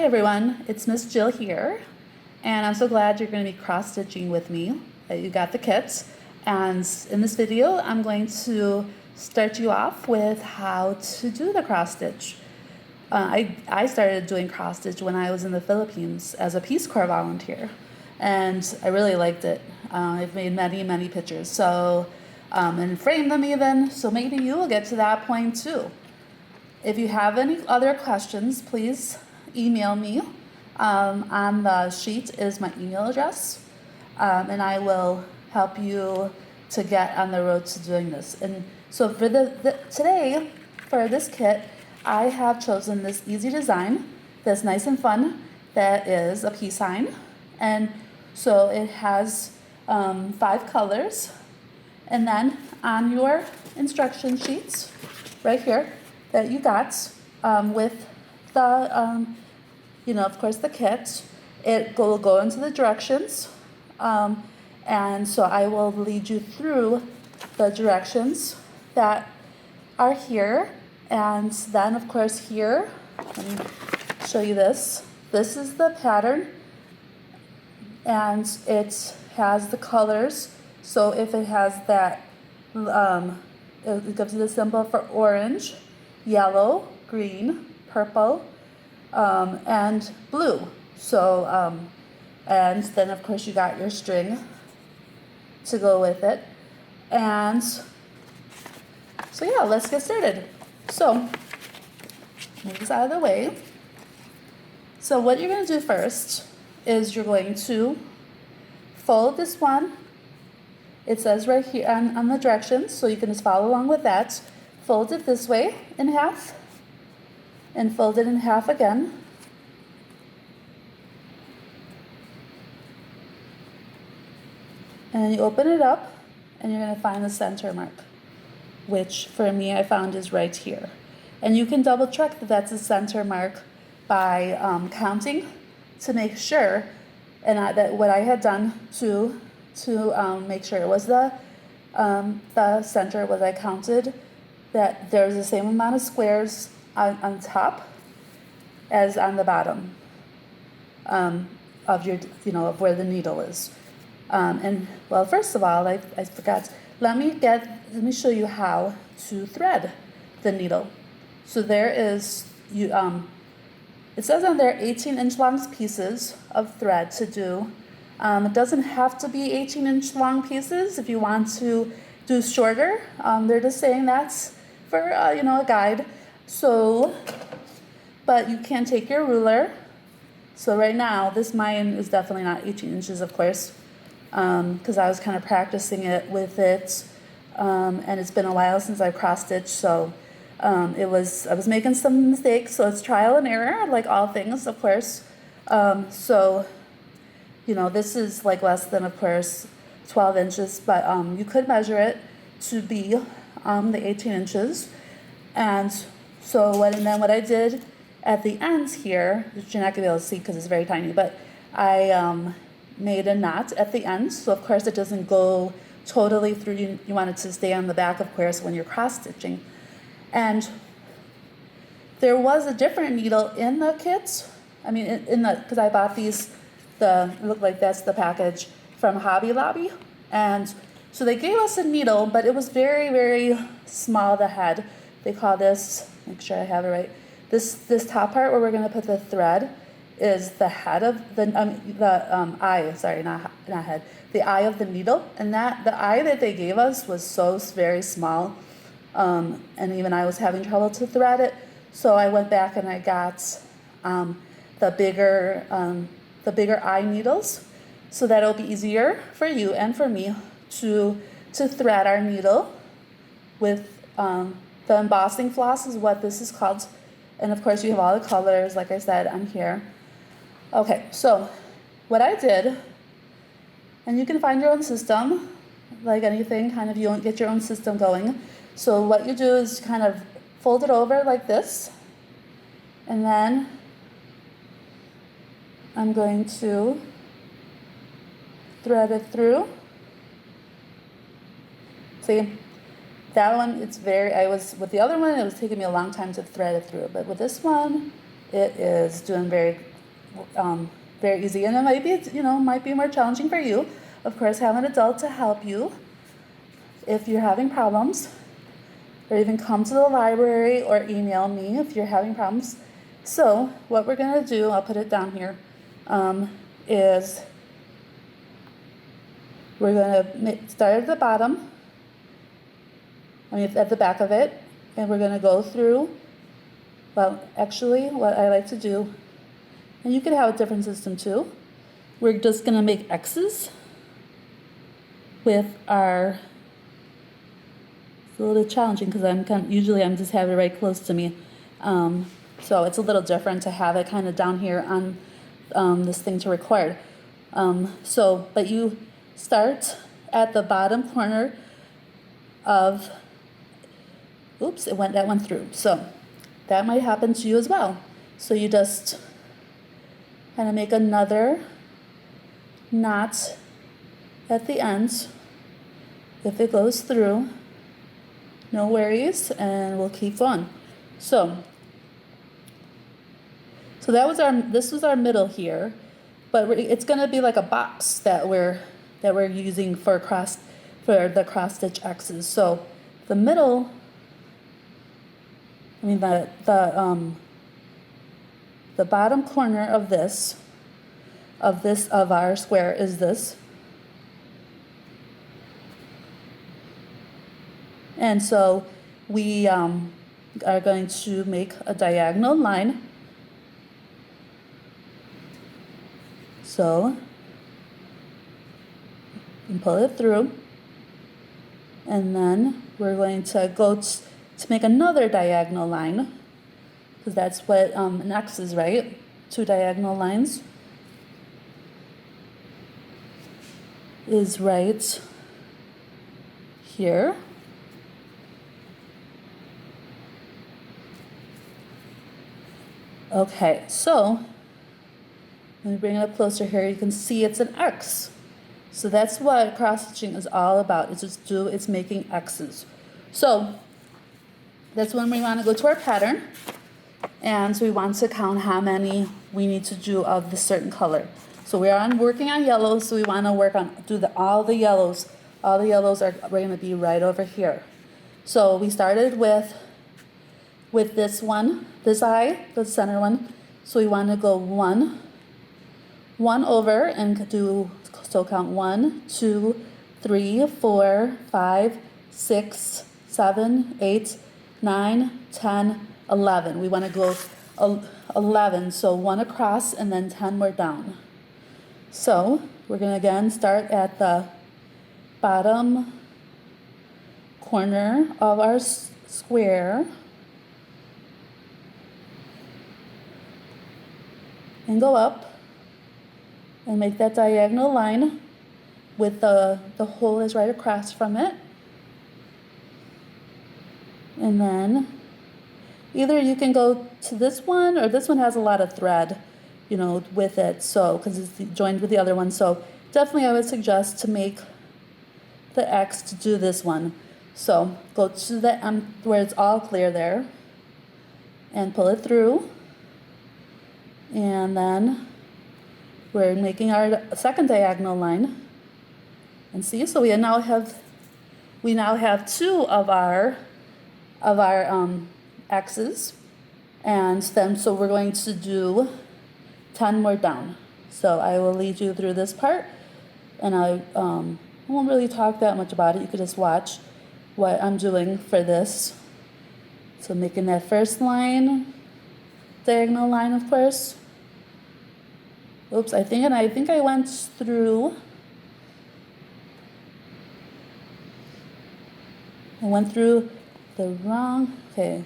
Hi everyone, it's Miss Jill here, and I'm so glad you're going to be cross-stitching with me, that you got the kits. And in this video, I'm going to start you off with how to do the cross-stitch. I started doing cross-stitch when I was in the Philippines as a Peace Corps volunteer, and I really liked it. I've made many pictures, so and framed them even, so maybe you will get to that point too. If you have any other questions, please email me. On the sheet is my email address, and I will help you to get on the road to doing this. And so for today, for this kit, I have chosen this easy design that's nice and fun, that is a peace sign. And so it has 5 colors. And then on your instruction sheets, right here, that you got with the, of course, the kit, it will go into the directions. And so I will lead you through the directions that are here. And then, of course, here, let me show you this. This is the pattern, and it has the colors. So if it has that, it gives you the symbol for orange, yellow, green, purple, and blue. So, and then of course you got your string to go with it. And so yeah, let's get started. So, move this out of the way. So what you're going to do first is you're going to fold this one. It says right here on the directions, so you can just follow along with that. Fold it this way in half, and fold it in half again. And you open it up, and you're going to find the center mark, which for me I found is right here. And you can double check that that's the center mark by counting to make sure, and that what I had done to make sure it was the center was I counted that there's the same amount of squares on top as on the bottom of your, of where the needle is. And well, first of all, I forgot. Let me show you how to thread the needle. So there is it says on there 18-inch long pieces of thread to do. It doesn't have to be 18-inch long pieces if you want to do shorter. They're just saying that's for a guide. So, but you can take your ruler. So right now, mine is definitely not 18 inches, of course, because I was kind of practicing it with it, and it's been a while since I cross-stitched, so I was making some mistakes. So it's trial and error, like all things, of course. So, this is like less than, of course, 12 inches, but you could measure it to be the 18 inches. And so what I did at the ends here, which you're not going to be able to see because it's very tiny, but I made a knot at the end. So of course it doesn't go totally through. You want it to stay on the back, of course, when you're cross-stitching. And there was a different needle in the kit. I mean, because I bought these, it looked like that's the package from Hobby Lobby. And so they gave us a needle, but it was very small, the head. They call this, make sure I have it right, this top part where we're going to put the thread is the head of the eye, sorry, not head, the eye of the needle. And the eye that they gave us was so very small, and even I was having trouble to thread it. So I went back and I got the bigger eye needles, so that it'll be easier for you and for me to thread our needle with the embossing floss is what this is called. And of course you have all the colors, like I said, on here. Okay, so what I did, and you can find your own system, like anything, kind of you get your own system going. So what you do is kind of fold it over like this, and then I'm going to thread it through. See, that one, with the other one, it was taking me a long time to thread it through. But with this one, it is doing very very easy. And it might be, might be more challenging for you. Of course, have an adult to help you if you're having problems, or even come to the library or email me if you're having problems. So what we're going to do, I'll put it down here, is we're going to start at the bottom, at the back of it, and we're going to go through, well, actually, what I like to do, and you could have a different system too, we're just going to make X's with our, it's a little challenging because usually I'm just have it right close to me. So it's a little different to have it kind of down here on this thing to record. But you start at the bottom corner of, oops, that went through. So that might happen to you as well. So you just kind of make another knot at the end. If it goes through, no worries, and we'll keep going. So this was our middle here, but it's going to be like a box that we're using for the cross stitch X's. So the middle, the bottom corner of our square is this. And so we are going to make a diagonal line. So you pull it through, and then we're going to go to make another diagonal line, because that's what an X is, right? 2 diagonal lines is right here. Okay, so let me bring it up closer here. You can see it's an X. So that's what cross stitching is all about. It's making X's. So that's when we want to go to our pattern, and we want to count how many we need to do of the certain color. So we are working on yellows, so we want to do all the yellows. All the yellows are going to be right over here. So we started with this one, this eye, the center one. So we want to go one over and count 1, 2, 3, 4, 5, 6, 7, 8, 9, 10, 11. We want to go 11, so 1 across and then 10 more down. So we're going to again start at the bottom corner of our square and go up and make that diagonal line with the hole is right across from it. And then either you can go to this one, or this one has a lot of thread, with it, so because it's joined with the other one. So definitely I would suggest to make the X to do this one. So go to the where it's all clear there and pull it through, and then we're making our second diagonal line. And see, so we now have 2 of our X's, and then so we're going to do 10 more down. So I will lead you through this part, and I won't really talk that much about it. You could just watch what I'm doing for this. So making that first line, diagonal line, of course. Oops, I think I went through. I went through the wrong, okay.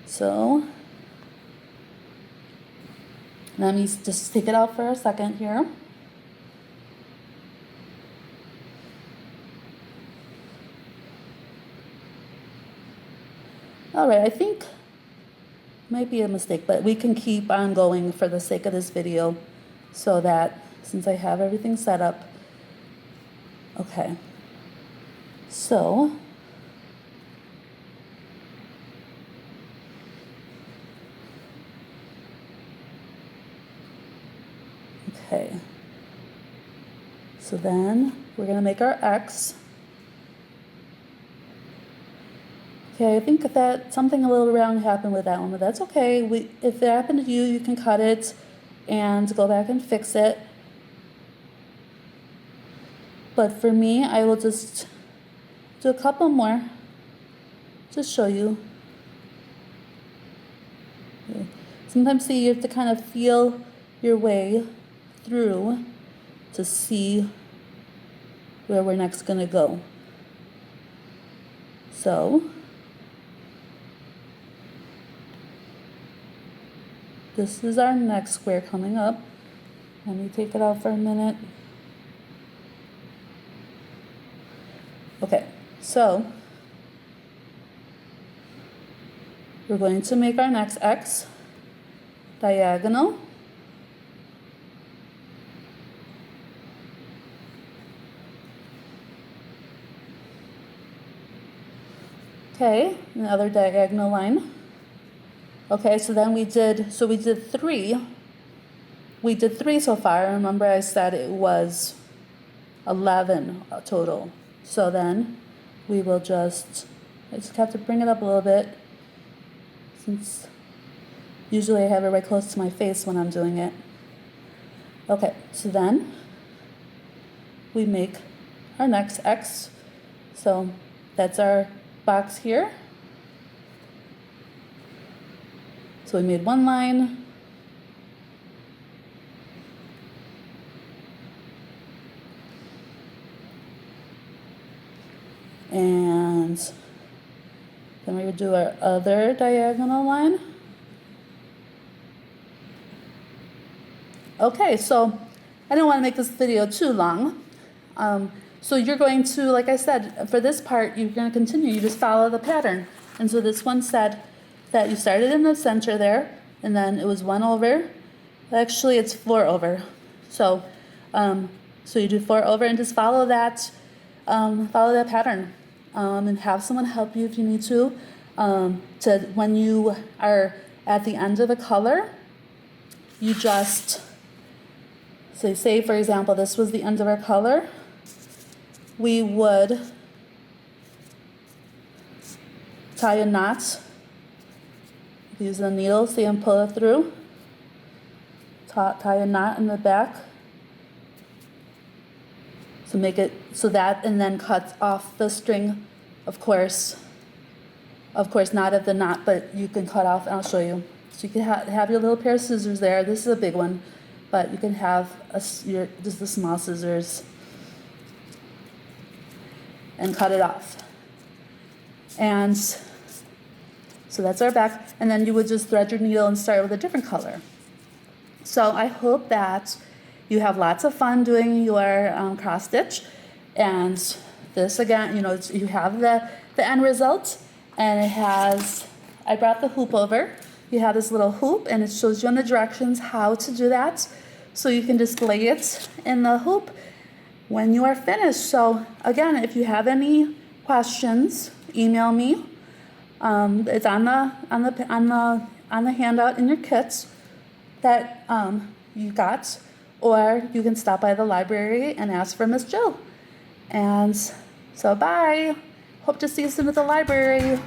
So let me just take it out for a second here. All right, I think might be a mistake, but we can keep on going for the sake of this video, so that since I have everything set up. Okay, so So then we're going to make our X. Okay, I think that something a little wrong happened with that one, but that's okay. If it happened to you, you can cut it and go back and fix it. But for me, I will just do a couple more to show you. Okay. Sometimes see you have to kind of feel your way through to see where we're next going to go. So this is our next square coming up. Let me take it out for a minute. Okay, so we're going to make our next X diagonal. Okay, another diagonal line. Okay, so then we did 3. We did 3 so far. Remember I said it was 11 total. So then we will I just have to bring it up a little bit, since usually I have it right close to my face when I'm doing it. Okay, so then we make our next X. So that's our box here. So we made one line. And then we would do our other diagonal line. Okay, so I don't want to make this video too long. So you're going to, like I said, for this part, you're going to continue. You just follow the pattern. And so this one said that you started in the center there, and then it was 1 over. Actually, it's 4 over. So, so you do 4 over and just follow that pattern, and have someone help you if you need to when you are at the end of a color, you just say for example, this was the end of our color. We would tie a knot, use a needle, see, and pull it through. Tie a knot in the back. So make it so that, and then cut off the string, of course not at the knot, but you can cut off, and I'll show you. So you can have your little pair of scissors there. This is a big one, but you can have just the small scissors and cut it off. And so that's our back, and then you would just thread your needle and start with a different color. So I hope that you have lots of fun doing your cross stitch, and this again, you have the end result, and it has, I brought the hoop over. You have this little hoop, and it shows you on the directions how to do that, so you can display it in the hoop when you are finished. So again, if you have any questions, email me. It's on the handout in your kits that you got, or you can stop by the library and ask for Miss Jill. And so bye. Hope to see you soon at the library.